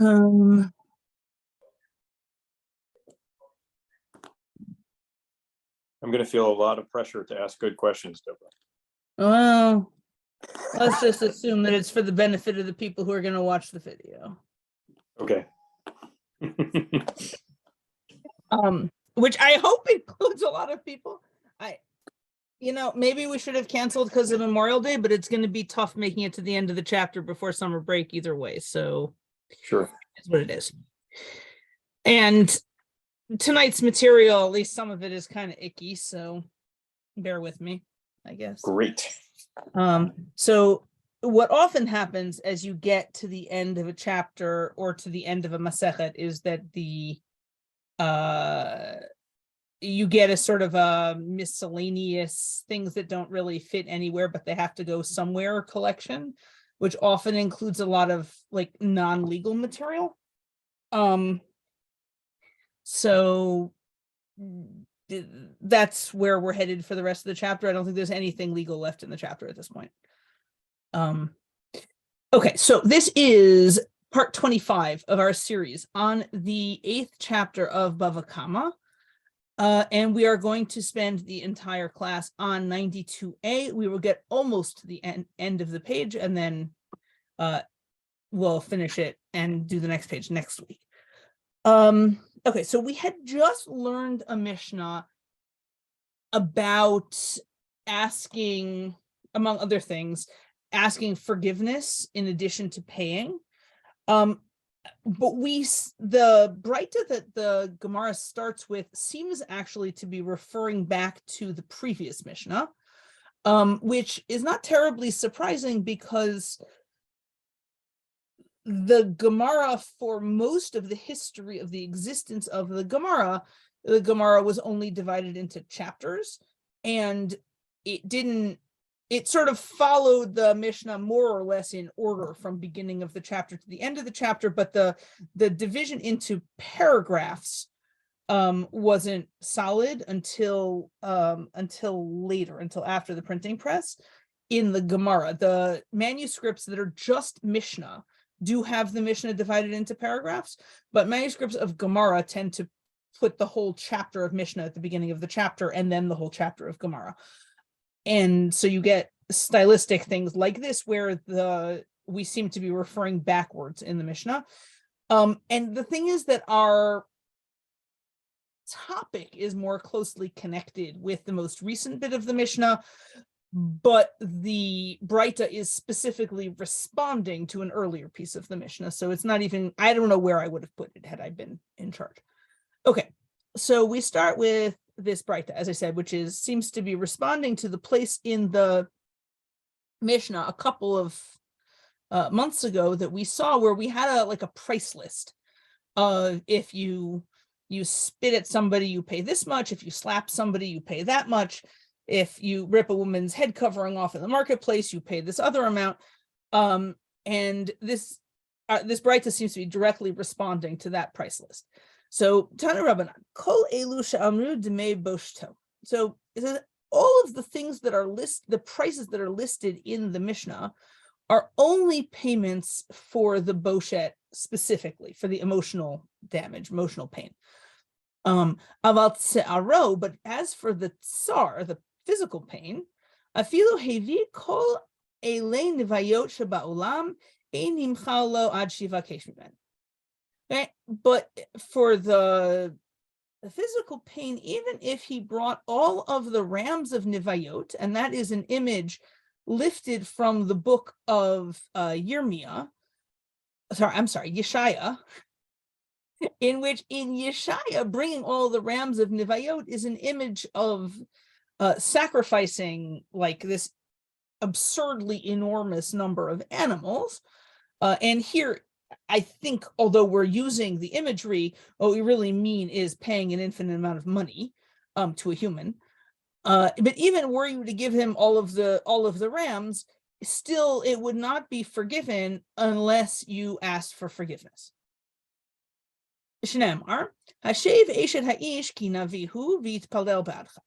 Um, I'm going to feel a lot of pressure to ask good questions, Deborah. well, let's just assume that it's for the benefit of the people who are going to watch the video. Okay. Which I hope includes a lot of people. Maybe we should have canceled because of Memorial Day, but it's going to be tough making it to the end of the chapter before summer break either way. So Sure. That's what it is. And tonight's material, at least some of it, is kind of icky, so bear with me, I guess. Great. So what often happens as you get to the end of a chapter or to the end of a masechet is that you get a sort of a miscellaneous things that don't really fit anywhere, but they have to go somewhere collection, which often includes a lot of like non-legal material. So that's where we're headed for the rest of the chapter. I don't think there's anything legal left in the chapter at this point. Okay, so this is part 25 of our series on the 8th chapter of Bava Kama. And we are going to spend the entire class on 92a. We will get almost to the end of the page, and then we'll finish it and do the next page next week. Okay, so we had just learned a Mishnah about asking, among other things, asking forgiveness in addition to paying. But the Breita that the Gemara starts with seems actually to be referring back to the previous Mishnah, which is not terribly surprising because the Gemara, for most of the history of the existence of the Gemara was only divided into chapters, and it sort of followed the Mishnah more or less in order from beginning of the chapter to the end of the chapter, but the division into paragraphs wasn't solid until later, until after the printing press. In the Gemara, the manuscripts that are just Mishnah do have the Mishnah divided into paragraphs, but manuscripts of Gemara tend to put the whole chapter of Mishnah at the beginning of the chapter and then the whole chapter of Gemara. And so you get stylistic things like this where we seem to be referring backwards in the Mishnah. And the thing is that our topic is more closely connected with the most recent bit of the Mishnah, but the Breita is specifically responding to an earlier piece of the Mishnah. So it's not even, I don't know where I would have put it had I been in charge. Okay, so we start with this Breita, as I said, which seems to be responding to the place in the Mishnah a couple of months ago that we saw where we had a price list of if you spit at somebody, you pay this much. If you slap somebody, you pay that much. If you rip a woman's head covering off in the marketplace, you pay this other amount. And this Breita seems to be directly responding to that price list. So Tana Rabbanan, Kol Elu She'amru D'mei Boshto. So it says all of the things that are the prices that are listed in the Mishnah are only payments for the boshet, specifically for the emotional damage, emotional pain. Aval Tse'aro, but as for the tsar, the physical pain, Afilu Hevi Kol Elei Nivayot Sheba'olam Ein Nimchal Lo Ad Shiva Kesh Miben. Okay, but for the physical pain, even if he brought all of the rams of Nivayot, and that is an image lifted from the book of Yeshaya, in which in Yeshaya, bringing all the rams of Nivayot is an image of sacrificing like this absurdly enormous number of animals. And here, I think, although we're using the imagery, what we really mean is paying an infinite amount of money to a human. But even were you to give him all of the rams, still it would not be forgiven unless you asked for forgiveness. Shneimar, Hashev Eshet Ha'ish ki navihu v'yitpalel ba'adcha.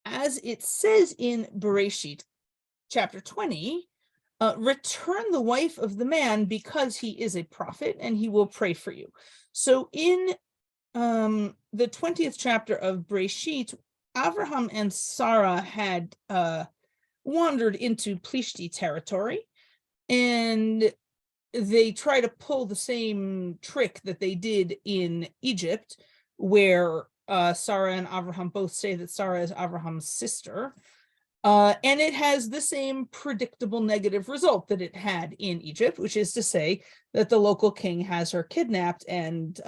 As it says in Bereshit, chapter 20, return the wife of the man because he is a prophet and he will pray for you. So in the 20th chapter of Breshit, Avraham and Sarah had wandered into Plishti territory, and they try to pull the same trick that they did in Egypt, where Sarah and Avraham both say that Sarah is Avraham's sister. And it has the same predictable negative result that it had in Egypt, which is to say that the local king has her kidnapped and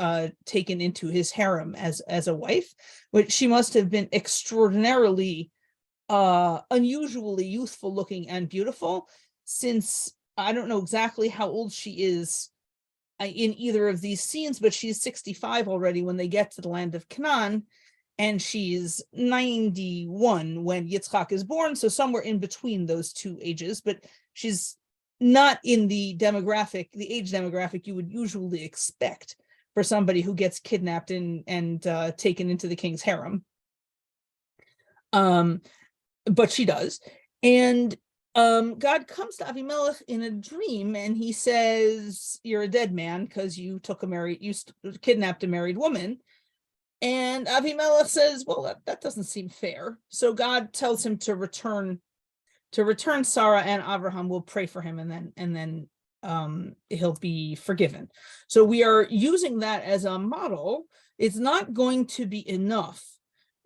taken into his harem as a wife, which she must have been extraordinarily unusually youthful looking and beautiful, since I don't know exactly how old she is in either of these scenes, but she's 65 already when they get to the land of Canaan, and she's 91 when Yitzchak is born, so somewhere in between those two ages, but she's not in the age demographic you would usually expect for somebody who gets kidnapped and taken into the king's harem. But she does. And God comes to Avimelech in a dream, and he says, "You're a dead man because you kidnapped a married woman." And Avimelech says, "Well, that doesn't seem fair." So God tells him to return Sarah, and Abraham will pray for him, and then he'll be forgiven. So we are using that as a model. It's not going to be enough.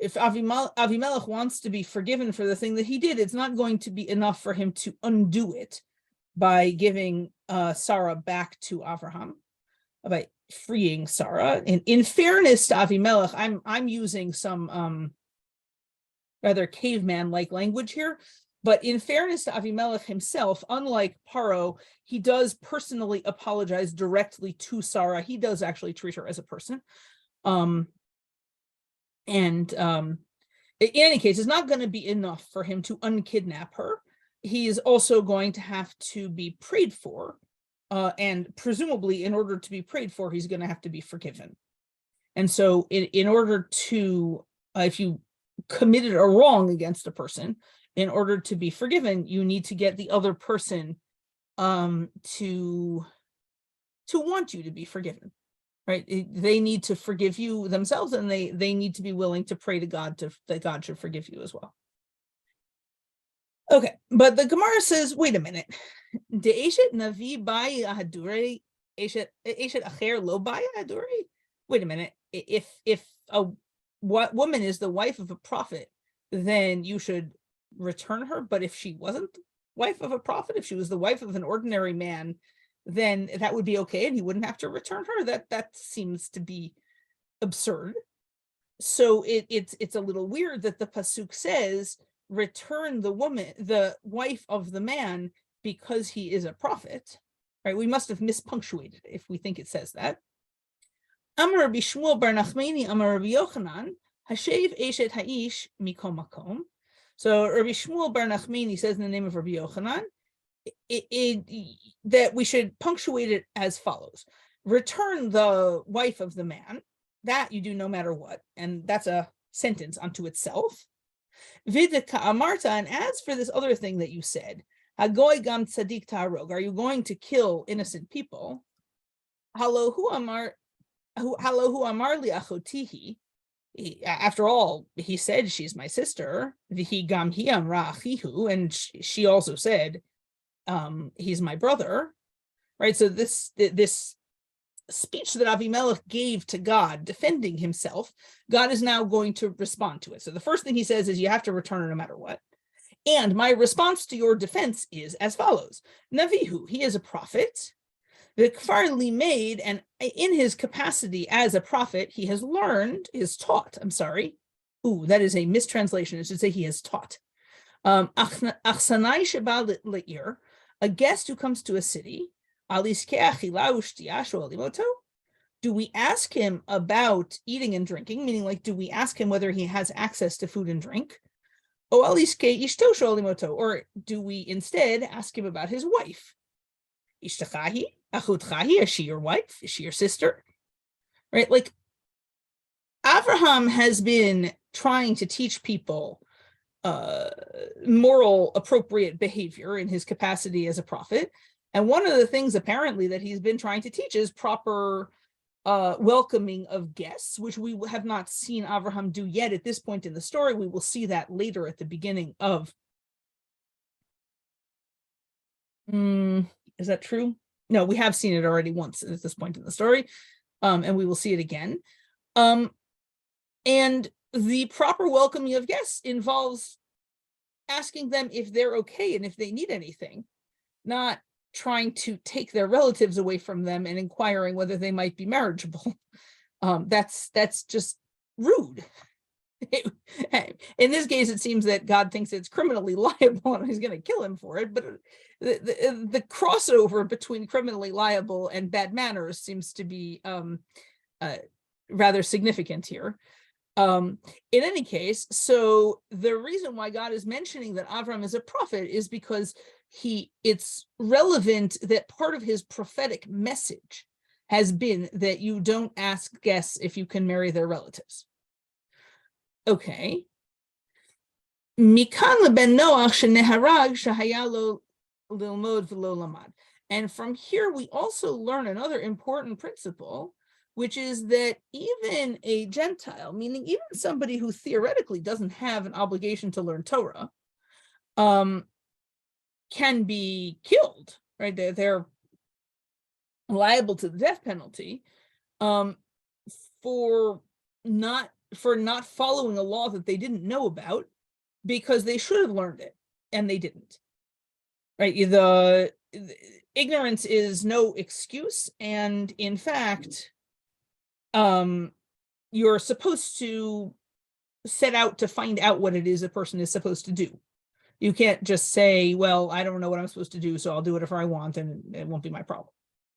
If Avimelech wants to be forgiven for the thing that he did, it's not going to be enough for him to undo it by giving Sarah back to Avraham, by freeing Sarah. And in fairness to Avimelech, I'm using some rather caveman-like language here, but in fairness to Avimelech himself, unlike Paro, he does personally apologize directly to Sarah. He does actually treat her as a person. In any case, it's not going to be enough for him to unkidnap her. He is also going to have to be prayed for, and presumably in order to be prayed for, he's going to have to be forgiven. And so in order to, if you committed a wrong against a person, in order to be forgiven, you need to get the other person to want you to be forgiven. Right? They need to forgive you themselves, and they need to be willing to pray to God that God should forgive you as well. Okay, but the Gemara says, wait a minute. Wait a minute. If a woman is the wife of a prophet, then you should return her. But if she wasn't wife of a prophet, if she was the wife of an ordinary man, then that would be okay, and he wouldn't have to return her. That seems to be absurd. So it's a little weird that the pasuk says, "Return the wife of the man, because he is a prophet." Right? We must have mispunctuated it if we think it says that. Amar Rabbi Shmuel bar Nachmani, Amar Rabbi Yochanan, Hashev eshet ha'ish mikom makom. So Rabbi Shmuel bar Nachmani says in the name of Rabbi Yochanan that we should punctuate it as follows: return the wife of the man, that you do no matter what, and that's a sentence unto itself. Vidka amarta, and as for this other thing that you said, hagoy gam tzadik ta'arog, are you going to kill innocent people? Halohu amar li achotihi. After all, he said she's my sister. Vihi gam hi amra achihu, and she also said, he's my brother, right? So this speech that Avimelech gave to God, defending himself, God is now going to respond to it. So the first thing he says is, you have to return her no matter what. And my response to your defense is as follows: Navihu, he is a prophet. The Kfar Limaid, and in his capacity as a prophet, he has taught. Ooh, that is a mistranslation. It should say he has taught. Achsanai sheba le'ir, a guest who comes to a city, do we ask him about eating and drinking? Meaning, like, do we ask him whether he has access to food and drink? Or do we instead ask him about his wife? Is she your wife? Is she your sister? Right? Like, Avraham has been trying to teach people moral appropriate behavior in his capacity as a prophet. And one of the things apparently that he's been trying to teach is proper welcoming of guests, which we have not seen Avraham do yet at this point in the story. We will see that later at the beginning of. Is that true? No, we have seen it already once at this point in the story, and we will see it again. And the proper welcoming of guests involves asking them if they're okay and if they need anything, not trying to take their relatives away from them and inquiring whether they might be marriageable. That's just rude. In this case, it seems that God thinks it's criminally liable and he's going to kill him for it. But the crossover between criminally liable and bad manners seems to be rather significant here. In any case, so the reason why God is mentioning that Avram is a prophet is because it's relevant that part of his prophetic message has been that you don't ask guests if you can marry their relatives. Okay. Mikan leben Noach sheneharag shehaya lo lilmod v'lo lamad. And from here, we also learn another important principle, which is that even a Gentile, meaning even somebody who theoretically doesn't have an obligation to learn Torah, can be killed, right? They're liable to the death penalty for not following a law that they didn't know about because they should have learned it and they didn't, right? The ignorance is no excuse, and in fact, you're supposed to set out to find out what it is a person is supposed to do. You can't just say, well, I don't know what I'm supposed to do, so I'll do whatever I want and it won't be my problem.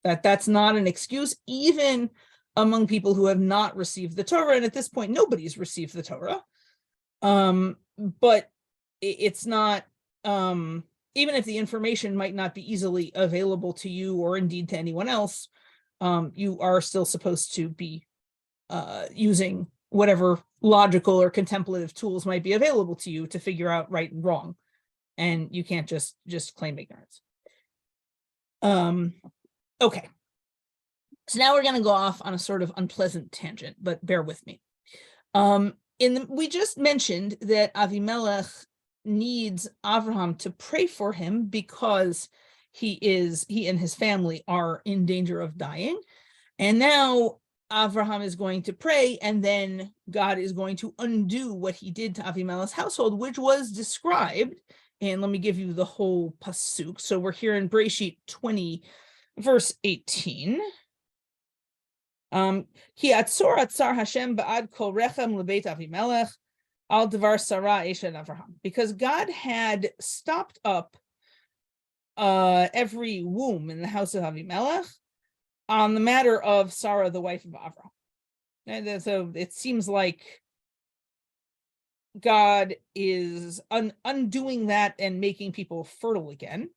That's not an excuse, even among people who have not received the Torah. And at this point, nobody's received the Torah. But it's not, even if the information might not be easily available to you or indeed to anyone else, you are still supposed to be using whatever logical or contemplative tools might be available to you to figure out right and wrong. And you can't just claim ignorance. Okay. So now we're going to go off on a sort of unpleasant tangent, but bear with me. We just mentioned that Avimelech needs Avraham to pray for him because he and his family are in danger of dying. And now Avraham is going to pray, and then God is going to undo what he did to Avimelech's household, which was described. And let me give you the whole pasuk. So we're here in Bereshit 20, verse 18. Ki atzor atzar Hashem ba'ad kol rechem lebeit Avimelech al devar Sarah eshet Avraham. Because God had stopped up every womb in the house of Avimelech on the matter of Sarah, the wife of Avraham. And so it seems like God is undoing that and making people fertile again.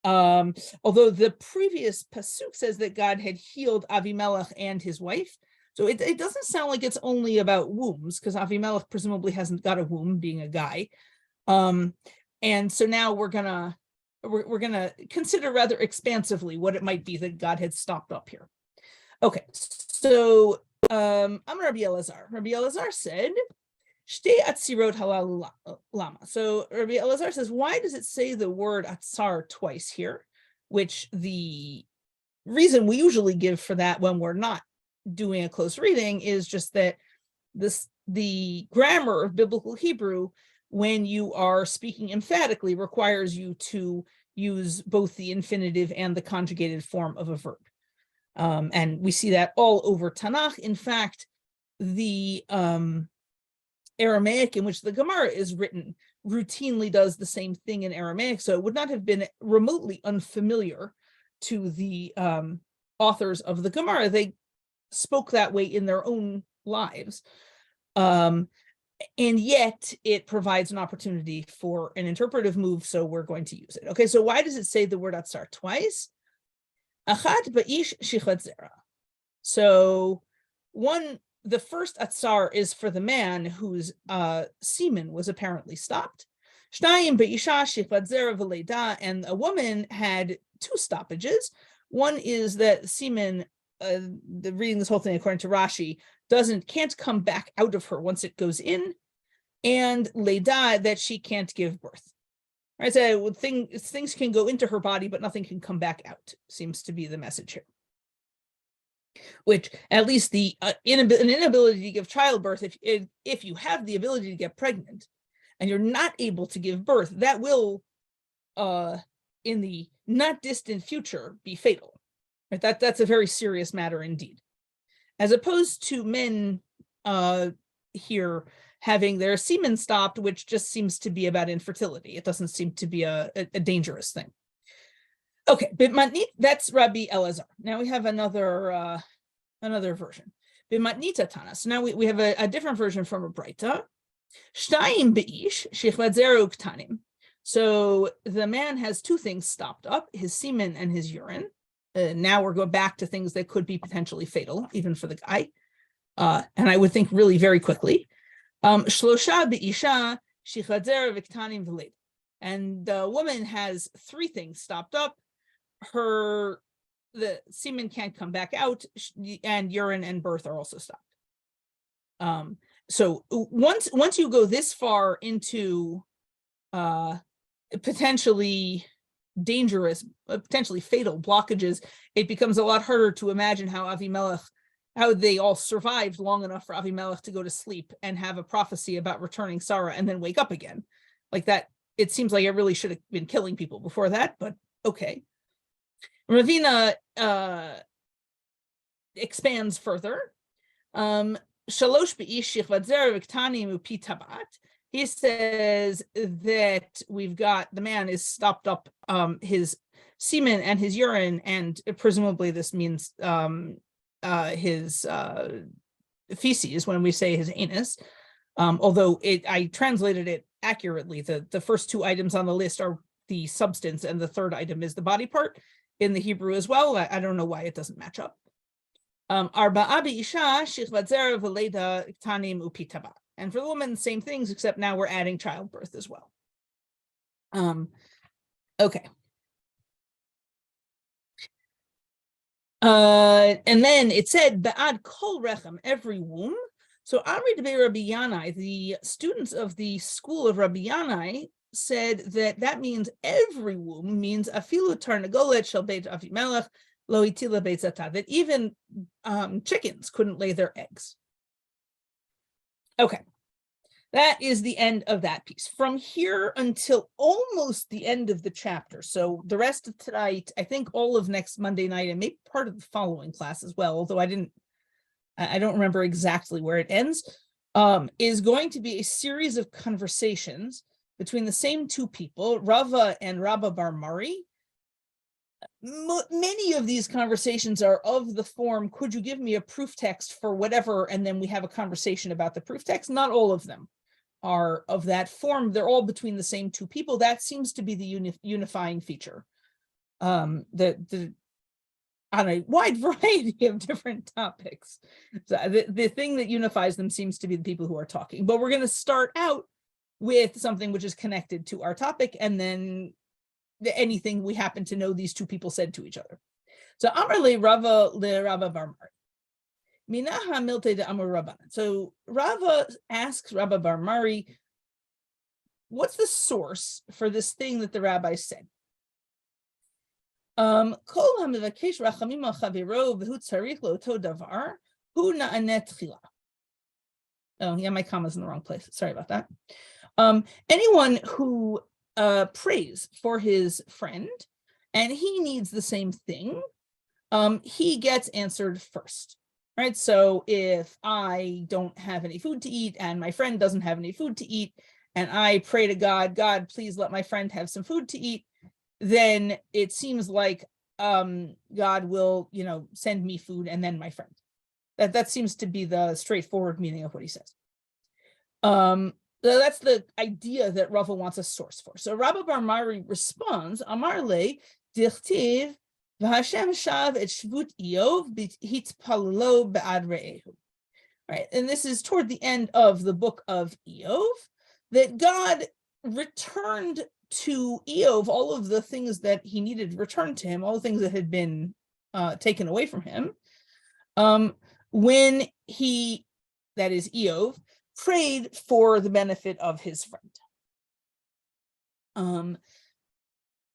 Although the previous pasuk says that God had healed Avimelech and his wife. So it doesn't sound like it's only about wombs, because Avimelech presumably hasn't got a womb, being a guy. And so now we're gonna consider rather expansively what it might be that God had stopped up here. Okay, so I'm Rabbi Elazar. Rabbi Elazar said, Shtei atzirot halal lama. So Rabbi Elazar says, why does it say the word atzar twice here? Which the reason we usually give for that when we're not doing a close reading is just that the grammar of biblical Hebrew, when you are speaking emphatically, requires you to use both the infinitive and the conjugated form of a verb. And we see that all over Tanakh. In fact, the Aramaic in which the Gemara is written routinely does the same thing in Aramaic, so it would not have been remotely unfamiliar to the authors of the Gemara. They spoke that way in their own lives, and yet it provides an opportunity for an interpretive move, so we're going to use it. Okay, so why does it say the word atzar twice? Achat ba'ish shichat zera. So one the first atzar is for the man whose semen was apparently stopped. Shnayim be'isha shechvat zera v'leida, and a woman had two stoppages. One is that semen, reading this whole thing according to Rashi, can't come back out of her once it goes in, and leida, that she can't give birth. Right, so things can go into her body, but nothing can come back out, seems to be the message here. Which, at least an inability to give childbirth, if you have the ability to get pregnant and you're not able to give birth, that will, in the not distant future, be fatal. Right? That's a very serious matter indeed. As opposed to men here having their semen stopped, which just seems to be about infertility. It doesn't seem to be a dangerous thing. Okay, B'matnit, that's Rabbi Elazar. Now we have another version. B'matnita Tana. So now we have a different version from a Braita. Shtayim be'ish shechvat zera uktanim. So the man has two things stopped up, his semen and his urine. Now we're going back to things that could be potentially fatal, even for the guy. And I would think really very quickly. Shlosha be'isha shechvat zera v'ktanim v'leid. And the woman has three things stopped up. The semen can't come back out, and urine and birth are also stopped. So once you go this far into potentially dangerous, potentially fatal blockages, it becomes a lot harder to imagine how they all survived long enough for Avimelech to go to sleep and have a prophecy about returning Sarah and then wake up again. Like that, it seems like it really should have been killing people before that, but okay. Ravina expands further. Shalosh be'ish shechvat zera v'ktanim upi tabat. He says that we've got, the man is stopped up his semen and his urine, and presumably this means his feces when we say his anus. Although I translated it accurately. The first two items on the list are the substance, and the third item is the body part in the Hebrew as well. I don't know why it doesn't match up. Arba'a be'isha shechvat zera v'leida ktanim upi tabat. And for the woman, same things, except now we're adding childbirth as well. Okay. And then it said, Ba'ad kol rechem, every womb. So Amri Debei Rabbi Yanai, the students of the school of Rabbi Yanai, said that means every womb, means afilu tarnagolet shel beit Avimelech lo itila beit zata, that even chickens couldn't lay their eggs. Okay, that is the end of that piece. From here until almost the end of the chapter, so the rest of tonight, I think all of next Monday night, and maybe part of the following class as well, although I don't remember exactly where it ends, is going to be a series of conversations between the same two people, Rava and Rabba Bar Mari. Many of these conversations are of the form, could you give me a proof text for whatever, and then we have a conversation about the proof text. Not all of them are of that form. They're all between the same two people. That seems to be the unifying feature. On a wide variety of different topics. So the thing that unifies them seems to be the people who are talking. But we're going to start out with something which is connected to our topic, and then anything we happen to know these two people said to each other. So Amar le Rava Bar Mari. Minaha milte de Amar Rabbanan. So Rava asks Rabba Bar Mari, what's the source for this thing that the rabbi said? Kol hamivakesh rachamim al chaviro v'hu tzarich lo'oto davar hu na'aneh tchila. Oh yeah, my comma's in the wrong place. Sorry about that. Anyone who prays for his friend and he needs the same thing, he gets answered first. Right. So if I don't have any food to eat and my friend doesn't have any food to eat, and I pray to God, God, please let my friend have some food to eat, then it seems like God will, send me food and then my friend. That seems to be the straightforward meaning of what he says. So that's the idea that Rava wants a source for. So Rabba Bar Mari responds, Amar le dichtiv v'Hashem shav et shvut Iyov hitpallo be'ad re'ehu. right? And this is toward the end of the book of Eov, that God returned to Eov all of the things that he needed returned to him, all the things that had been taken away from him, when he, that is Eov, prayed for the benefit of his friend.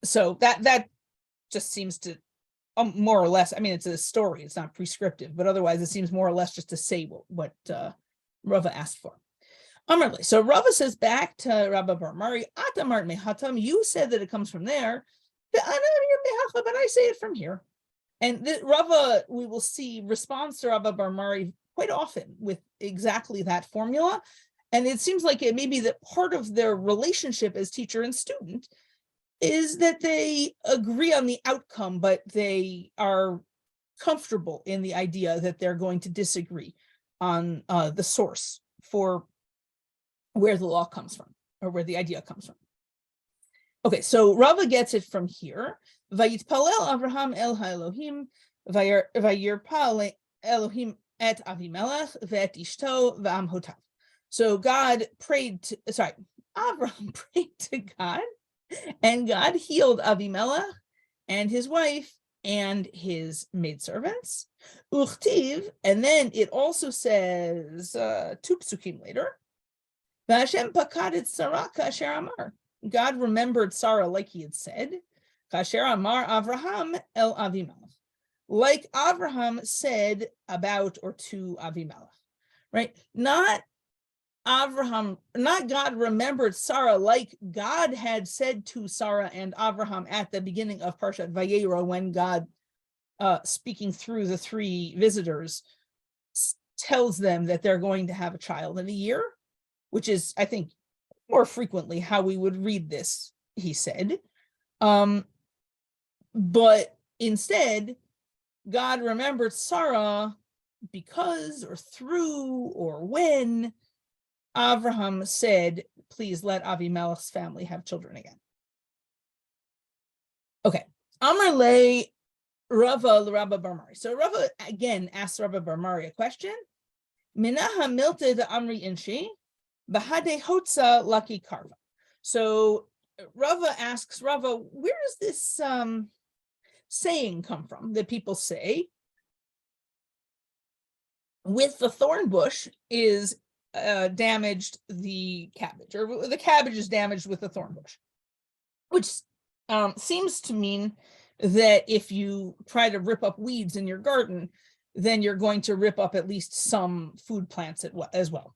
So that just seems to more or less, I mean, it's a story, it's not prescriptive, but otherwise it seems more or less just to say what Rava asked for. So Rava says back to Rabba Bar Mari, Atamart mehatam, you said that it comes from there, but I say it from here. And Rava, we will see, responds to Rabba Bar Mari quite often with exactly that formula. And it seems like it may be that part of their relationship as teacher and student is that they agree on the outcome, but they are comfortable in the idea that they're going to disagree on the source for where the law comes from, or where the idea comes from. Okay, so Rava gets it from here. Vayitpalel Avraham el haElohim, vayirpal Elohim et Avimelech ve'et ishto ve'am hotav. So God prayed to, Avraham prayed to God, and God healed Avimelech and his wife and his maidservants. Uchtiv, and then it also says 2 psukim later, V'Hashem pakadet Sarah kasher amar. God remembered Sarah like he had said, kasher amar Avraham el Avimelech, like Avraham said about or to Avimelech, right? Not Avraham, not God remembered Sarah like God had said to Sarah and Avraham at the beginning of Parshat Vayera, when God, speaking through the 3 visitors, tells them that they're going to have a child in a year, which is, I think, more frequently how we would read this, he said. But instead, God remembered Sarah because, or through, or when Avraham said, please let Avimelech's family have children again. Okay. Amar le Rava l'Rabba Bar Mari. So Rava again asks Rabba Bar Mari a question. Minaha milte de Amri inshi, bahade hotza laki karva. So Rava asks Rava, where does this saying come from that people say, with the thorn bush is damaged the cabbage, or the cabbage is damaged with the thorn bush, which seems to mean that if you try to rip up weeds in your garden, then you're going to rip up at least some food plants as well.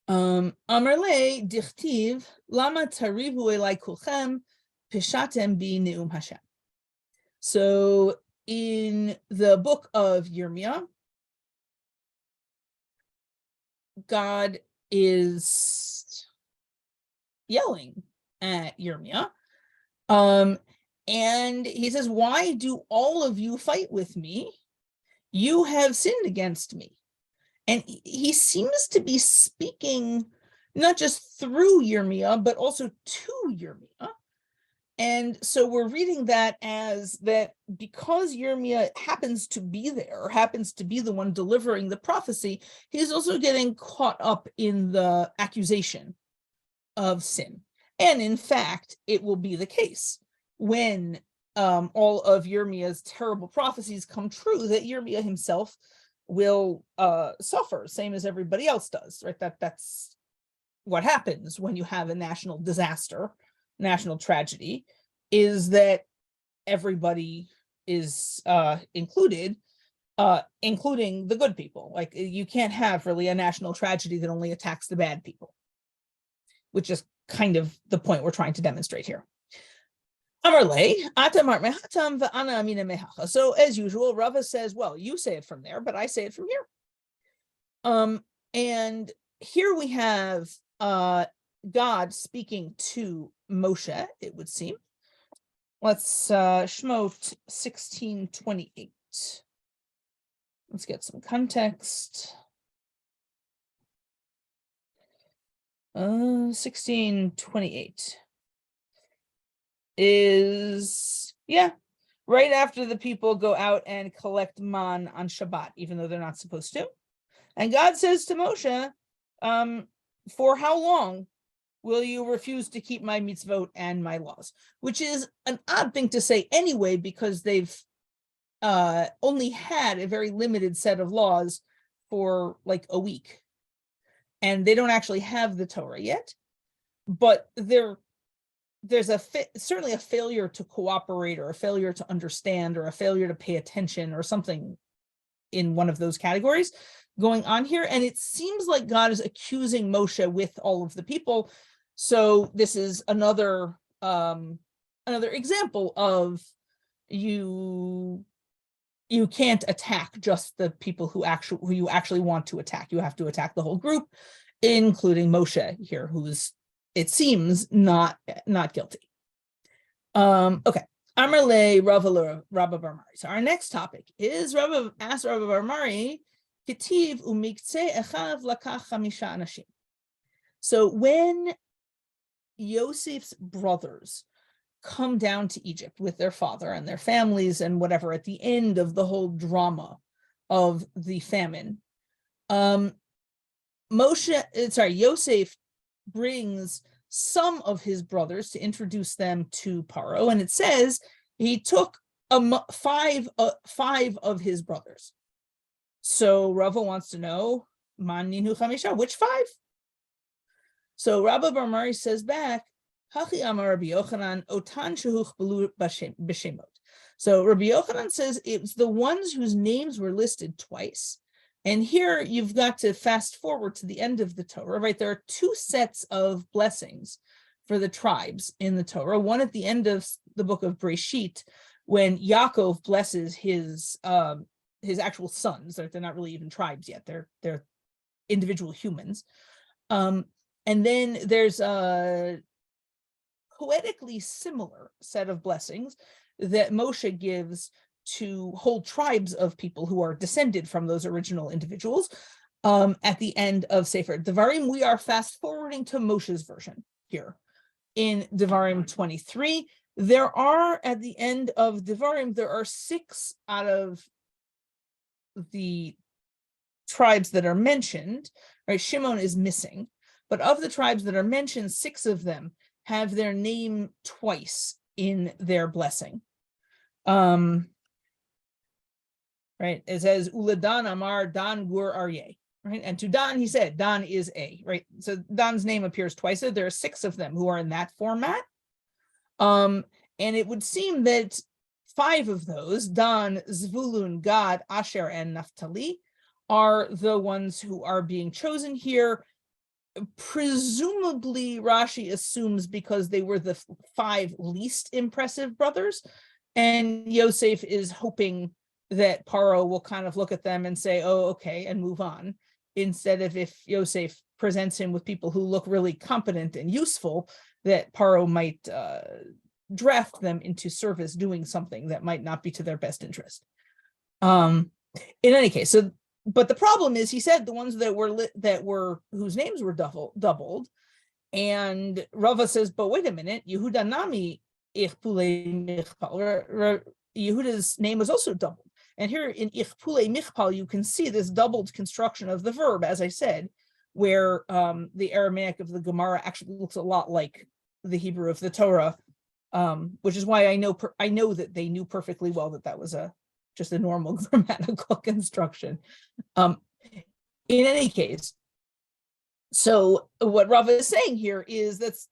Amarle dichtiv lama tarivu elai kulchem pishatem bi neum Hashem. So in the book of Yirmiyah, God is yelling at Yirmiyah, and he says, why do all of you fight with me? You have sinned against me. And he seems to be speaking not just through Yirmiyah, but also to Yirmiyah. And so we're reading that as that because Yirmiyah happens to be there, happens to be the one delivering the prophecy, he's also getting caught up in the accusation of sin. And in fact, it will be the case when all of Yirmiyah's terrible prophecies come true, that Yirmiyah himself will suffer, same as everybody else does, right? That's what happens when you have a national disaster, national tragedy, is that everybody is included, including the good people. Like, you can't have really a national tragedy that only attacks the bad people, which is kind of the point we're trying to demonstrate here. So as usual, Rava says, well, you say it from there, but I say it from here. And here we have God speaking to Moshe, it would seem. Let's Shemot 16:28. Let's get some context. 16:28 is, right after the people go out and collect man on Shabbat, even though they're not supposed to. And God says to Moshe, for how long will you refuse to keep my mitzvot and my laws? Which is an odd thing to say anyway, because they've only had a very limited set of laws for like a week. And they don't actually have the Torah yet. But there's certainly a failure to cooperate, or a failure to understand, or a failure to pay attention, or something in one of those categories going on here. And it seems like God is accusing Moshe with all of the people. So this is another example of you can't attack just the people who you actually want to attack. You have to attack the whole group, including Moshe here, who is, it seems, not guilty. Okay. Amarle Rabba Bar Mari. So our next topic is Rabba asked Rabba Bar Mari, Ketiv umikse echav lakach chamisha anashim. So when Yosef's brothers come down to Egypt with their father and their families and whatever at the end of the whole drama of the famine, Yosef brings some of his brothers to introduce them to Paro, and it says he took five of his brothers. So Rava wants to know, Man ninu chamisha, which five? So Rabba Bar Mari says back, Hachi amar Rabbi Yochanan otan shehuch belu b'shemot. So Rabbi Yochanan says it's the ones whose names were listed twice. And here you've got to fast forward to the end of the Torah, right? There are two sets of blessings for the tribes in the Torah. One at the end of the book of Breshit, when Yaakov blesses his actual sons. They're not really even tribes yet. They're individual humans. And then there's a poetically similar set of blessings that Moshe gives to whole tribes of people who are descended from those original individuals at the end of Sefer Devarim. We are fast forwarding to Moshe's version here in Devarim 23. There are, at the end of Devarim, there are 6 out of the tribes that are mentioned, right? Shimon is missing, but of the tribes that are mentioned, 6 of them have their name twice in their blessing. Right? It says, Uladan Amar Dan Gur Aryeh, right? And to Dan, he said, Dan is a, right? So Dan's name appears twice. So there are 6 of them who are in that format. And it would seem that 5 of those, Dan, Zvulun, Gad, Asher, and Naphtali, are the ones who are being chosen here. Presumably, Rashi assumes because they were the 5 least impressive brothers, and Yosef is hoping that Paro will kind of look at them and say, oh, okay, and move on, instead of, if Yosef presents him with people who look really competent and useful, that Paro might draft them into service doing something that might not be to their best interest. In any case, but the problem is, he said the ones that were whose names were doubled, and Rava says, but wait a minute, Yehuda Nami Ichpule Michpal. Yehuda's name was also doubled. And here in Ichpule Michpal, you can see this doubled construction of the verb, as I said, where the Aramaic of the Gemara actually looks a lot like the Hebrew of the Torah, which is why I know that they knew perfectly well that was just a normal grammatical construction. In any case, so what Rava is saying here is, that's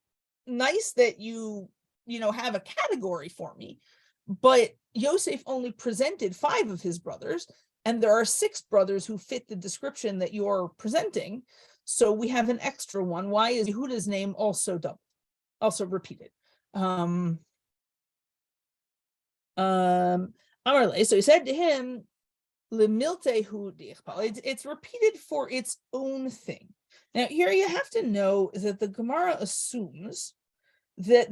nice that you have a category for me, but Yosef only presented 5 of his brothers, and there are 6 brothers who fit the description that you're presenting. So we have an extra one. Why is Yehuda's name also repeated? Amarle, so he said to him, it's repeated for its own thing. Now here you have to know that the Gemara assumes that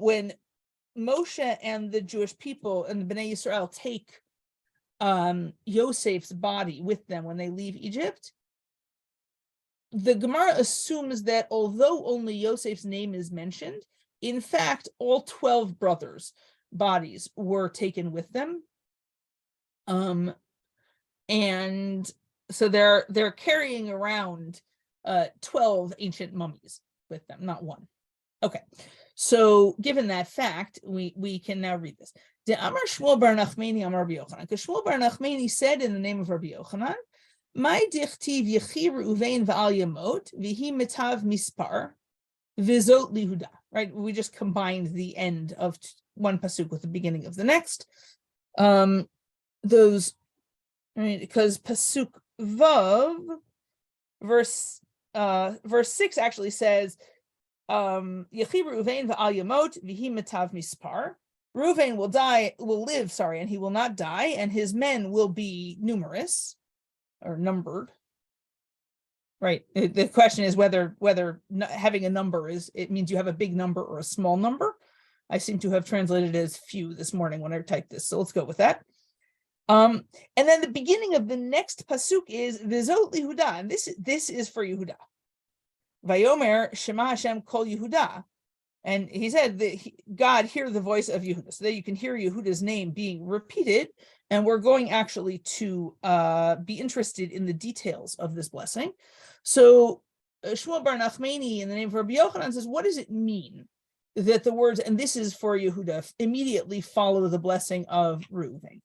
when Moshe and the Jewish people and the Bnei Yisrael take Yosef's body with them when they leave Egypt, the Gemara assumes that although only Yosef's name is mentioned, in fact, all 12 brothers' bodies were taken with them. And so they're carrying around 12 ancient mummies with them, not one. Okay, so given that fact, we can now read this. The Amar Shmuel bar Nachmani Amar Rabbi Yochanan, because Shmuel bar Nachmani said in the name of Rabbi Yochanan, "My dichtiv Yechi Reuven v'al Yamot v'hi mitav mispar v'zot lihuda." Right, we just combined the end of one pasuk with the beginning of the next. Those, right, because pasuk vav, verse 6 actually says, Yechi Reuven v'al Yamot v'hi mitav mispar. Reuven will live, and he will not die, and his men will be numerous or numbered. Right. The question is whether having a number it means you have a big number or a small number. I seem to have translated it as few this morning when I typed this, so let's go with that. And then the beginning of the next pasuk is Vizot Yehuda, and this is for Yehuda. Vayomer Shema Hashem Kol Yehuda, and he said that God hear the voice of Yehuda, so that you can hear Yehuda's name being repeated. And we're going actually to be interested in the details of this blessing. So Shmuel bar Nachmani in the name of Rabbi Yochanan says, what does it mean that the words, and this is for Yehuda, immediately follow the blessing of Reuven?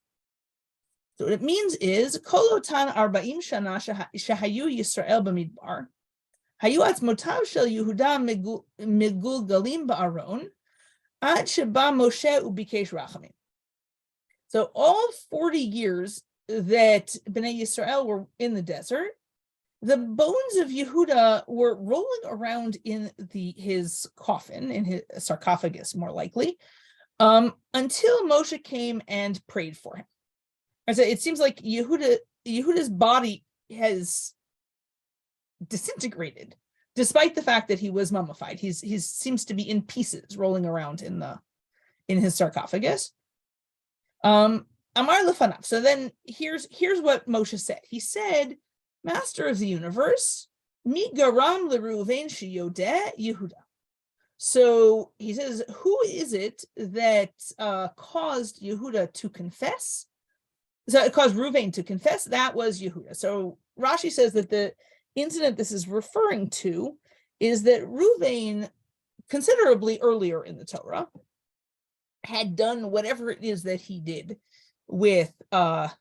So what it means is, Kolotan arba'im shana shahayu Yisrael b'midbar, hayu atzmotav shel Yehuda megulgalim ba'aron, ad sheba Moshe ubikesh rachamim. So all 40 years that Bnei Yisrael were in the desert, the bones of Yehuda were rolling around in his coffin, in his sarcophagus, more likely, until Moshe came and prayed for him. So it seems like Yehuda's body has disintegrated, despite the fact that he was mummified. He seems to be in pieces, rolling around in his sarcophagus. Amar lefanav. So then here's what Moshe said. He said, Master of the universe, mi garam leReuven sheyodeh Yehuda. So he says, who is it that caused Yehuda to confess? So it caused Reuven to confess. That was Yehuda. So Rashi says that the incident this is referring to is that Reuven, considerably earlier in the Torah, had done whatever it is that he did with Bilhah,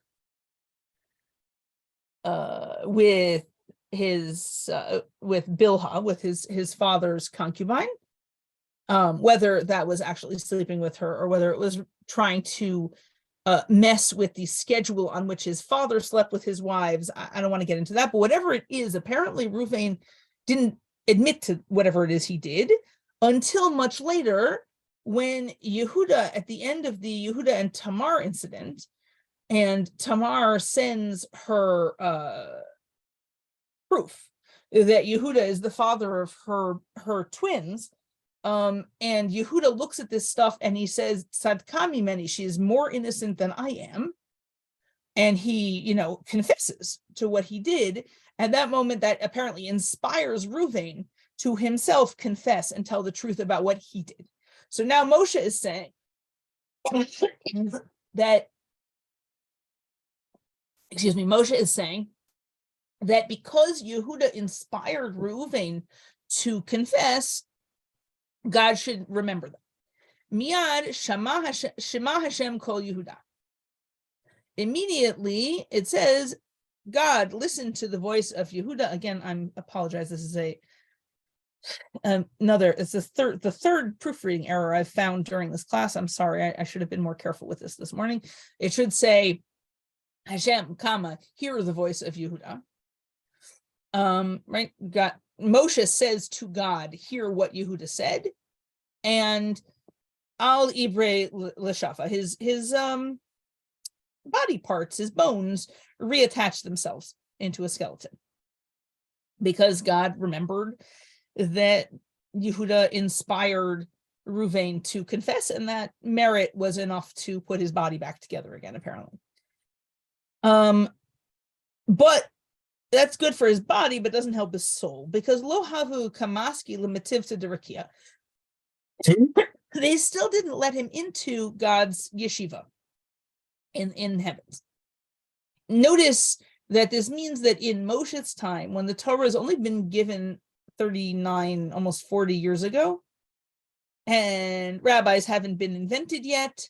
with his father's concubine, whether that was actually sleeping with her or whether it was trying to mess with the schedule on which his father slept with his wives. I don't want to get into that, but whatever it is, apparently Reuven didn't admit to whatever it is he did until much later, when Yehuda, at the end of the Yehuda and Tamar incident, and Tamar sends her proof that Yehuda is the father of her twins, and Yehuda looks at this stuff and he says, Tzadka mimeni, she is more innocent than I am. And he, confesses to what he did. At that moment, that apparently inspires Reuven to himself confess and tell the truth about what he did. So now Moshe is saying that, Moshe is saying that because Yehuda inspired Reuven to confess, God should remember them. Miyad Shema Hashem Kol Yehuda. Immediately, it says, God listened to the voice of Yehuda. Again, I apologize. This is the third proofreading error I've found during this class. I'm sorry. I should have been more careful with this morning. It should say, Hashem, Kama, hear the voice of Yehuda. Right? God, Moshe says to God, hear what Yehuda said, and Al Ibre L'Shafa, his body parts, his bones, reattach themselves into a skeleton, because God remembered that Yehuda inspired Reuven to confess, and that merit was enough to put his body back together again, apparently. But that's good for his body, but doesn't help his soul, because lo havu kamaski lemativ to derakia. They still didn't let him into God's yeshiva in heavens. Notice that this means that in Moshe's time, when the Torah has only been given 39, almost 40 years ago, and rabbis haven't been invented yet,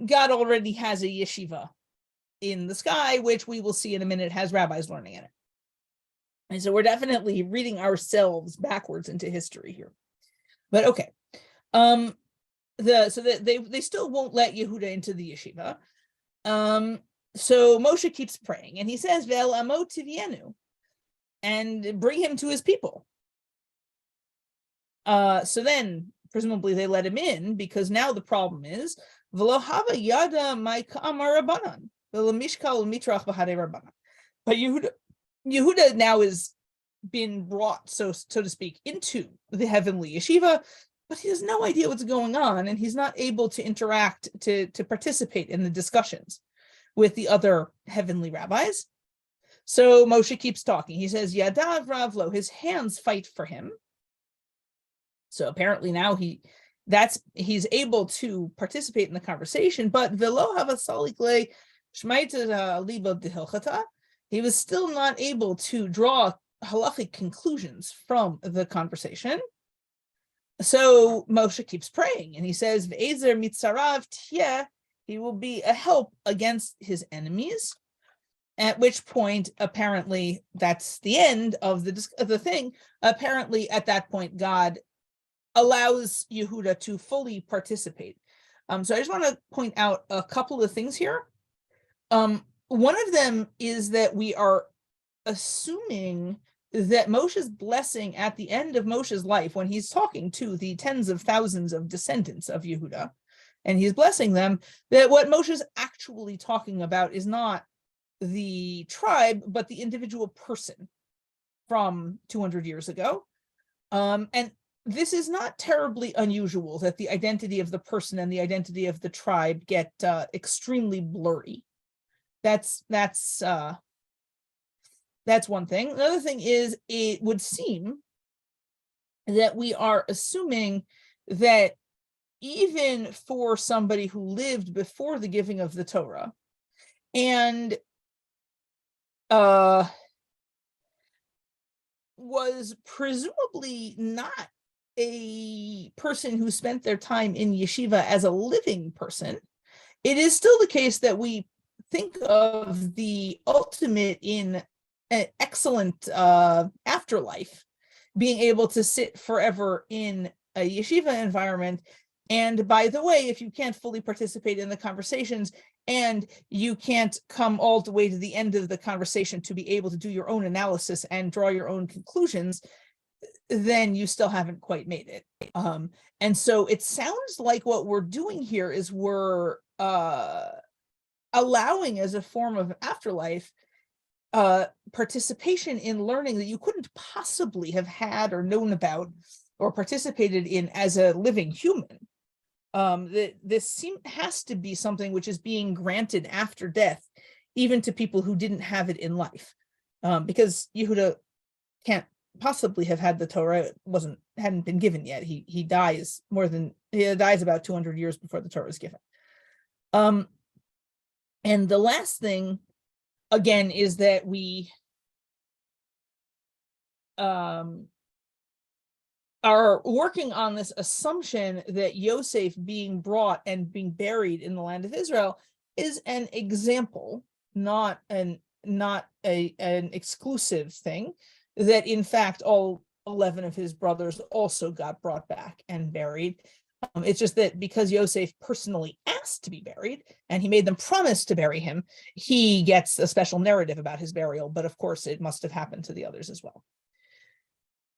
God already has a yeshiva in the sky, which we will see in a minute has rabbis learning in it. And so we're definitely reading ourselves backwards into history here. But okay. So that they still won't let Yehuda into the yeshiva. So Moshe keeps praying, and he says, "Vel amo tivienu," and bring him to his people. So then presumably they let him in, because now the problem is v'lo hava yada ma'ika amar rabbanan v'lo mishkal mitrach v'hadei rabbanan. But Yehuda now is been brought, so to speak, into the heavenly yeshiva, but he has no idea what's going on, and he's not able to interact, to participate in the discussions with the other heavenly rabbis. So Moshe keeps talking. He says, Yadav Ravlo, his hands fight for him. So apparently now he's able to participate in the conversation, but velo havasalikle shmaita liba dehilchata, he was still not able to draw halachic conclusions from the conversation. So Moshe keeps praying, and he says, V'ezer mitzarav tieh, he will be a help against his enemies. At which point, apparently, that's the end of the thing. Apparently, at that point, God allows Yehuda to fully participate. So I just want to point out a couple of things here. One of them is that we are assuming that Moshe's blessing at the end of Moshe's life, when he's talking to the tens of thousands of descendants of Yehuda, and he's blessing them, that what Moshe's actually talking about is not the tribe, but the individual person from 200 years ago. And this is not terribly unusual, that the identity of the person and the identity of the tribe get extremely blurry. That's one thing. Another thing is, it would seem that we are assuming that even for somebody who lived before the giving of the Torah and was presumably not a person who spent their time in yeshiva as a living person, it is still the case that we think of the ultimate in an excellent afterlife, being able to sit forever in a yeshiva environment. And by the way, if you can't fully participate in the conversations and you can't come all the way to the end of the conversation to be able to do your own analysis and draw your own conclusions, then you still haven't quite made it. And so it sounds like what we're doing here is we're allowing, as a form of afterlife, participation in learning that you couldn't possibly have had or known about or participated in as a living human. This has to be something which is being granted after death, even to people who didn't have it in life, because Yehuda can't possibly have had the Torah. Hadn't been given yet. He dies about 200 years before the Torah is given. And the last thing, again, is that we are working on this assumption that Yosef being brought and being buried in the land of Israel is an example, not an exclusive thing, that in fact all 11 of his brothers also got brought back and buried. It's just that because Yosef personally asked to be buried and he made them promise to bury him, he gets a special narrative about his burial, but of course it must have happened to the others as well.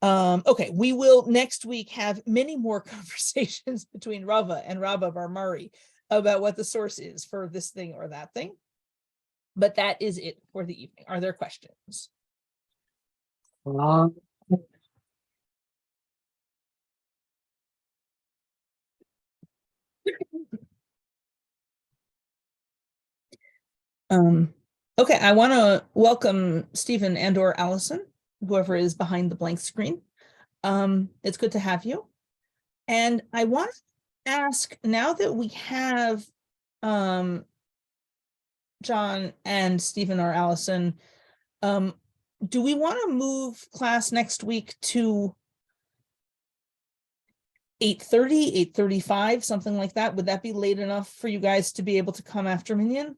Okay, we will next week have many more conversations between Rava and Rabba Bar Mari about what the source is for this thing or that thing. But that is it for the evening. Are there questions? Okay, I want to welcome Stephen and/or Allison, whoever is behind the blank screen. It's good to have you. And I want to ask, now that we have John and Stephen or Allison Do we want to move class next week to 8:30, 8:35, something like that? Would that be late enough for you guys to be able to come after Minion?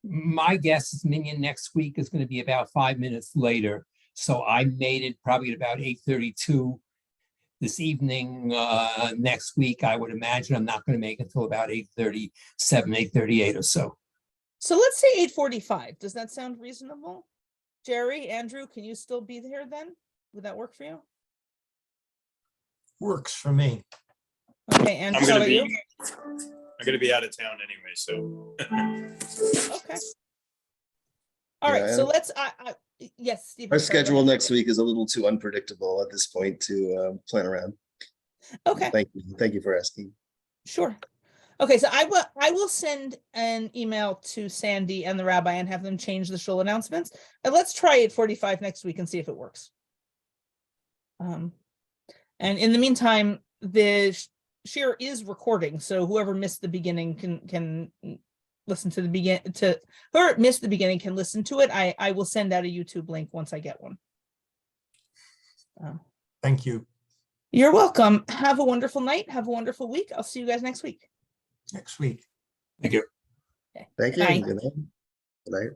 My guess is Minion next week is going to be about 5 minutes later. So I made it probably at about 8:32 this evening. Next week, I would imagine I'm not going to make it until about 8:37, 8:38 or so. So let's say 8:45. Does that sound reasonable? Jerry, Andrew, can you still be here then? Would that work for you? Works for me. Okay, Andrew, how about you? I'm gonna be out of town anyway, so. Okay. All right, Yeah, so let's, yes, Stephen. Our sorry, go schedule ahead. next week is a little too unpredictable at this point to plan around. Okay, Thank you. Thank you for asking. sure. Okay, so I will send an email to Sandy and the rabbi and have them change the shul announcements. And let's try 8:45 next week and see if it works. And in the meantime, the share is recording, so whoever missed the beginning can listen to the whoever missed the beginning can listen to it. I will send out a YouTube link once I get one. Thank you. You're welcome. Have a wonderful night. Have a wonderful week. I'll see you guys next week. Next week. Thank you. Okay. Thank you. Bye. Good night. Good night.